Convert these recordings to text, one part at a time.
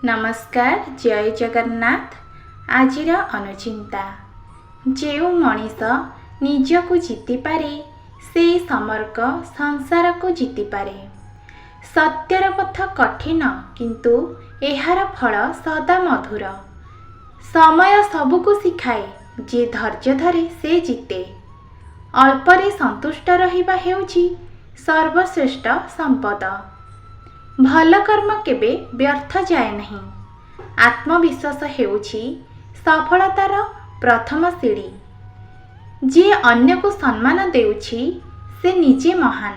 नमस्कार जय जगन्नाथ। आजिर अनुचिंता जो मनीष निजक जीति पारे से समर्क संसार को जीति पारे। सत्यर पथ कठिन किंतु एहार फल सदा मधुर। समय सबुको शिखाए जे धैर्य धरे से जीते। अल्परे संतुष्ट रहिबा हेउछि सर्वश्रेष्ठ संपद। भल कर्म केबे व्यर्थ जाए नहीं। आत्मविश्वास हेउछि सफलतार प्रथम सीढ़ी। जे अन्य को सम्मान देउछि से निजे महान।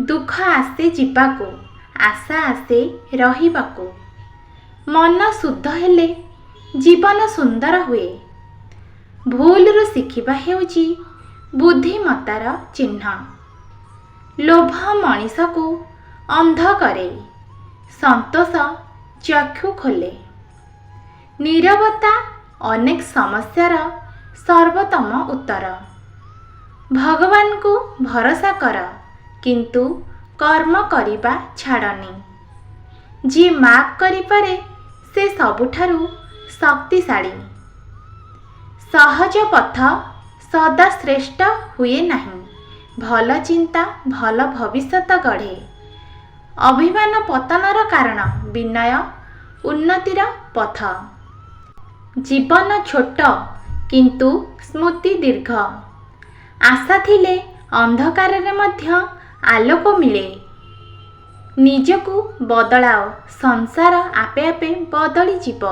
दुख आसे जीवाको, आशा आसे रहिबाको। मन शुद्ध हेले जीवन सुंदर हुए। भूलरू शिखिबा हेउछि बुद्धिमतार चिन्ह। लोभ मनीष को अंध करे, संतोष चक्षु खोले। नीरवता अनेक समस्यार सर्वोत्तम उत्तर। भगवान को भरोसा कर किंतु कर्म करिबा छाड़नी। जे माफ करि पारे से सबुठारु शक्तिशाली। सहज पथ सदा श्रेष्ठ हुए नहीं। भल चिंता भल भविष्यत गढ़े। अभिमान पतनर कारण, विनय उन्नतिर पथ। जीवन छोट किंतु स्मृति दीर्घ। आशा थिले अंधकार रे मध्य आलोक मिले। निजकु बदलाओ, संसार आपे आपे बदली जीव।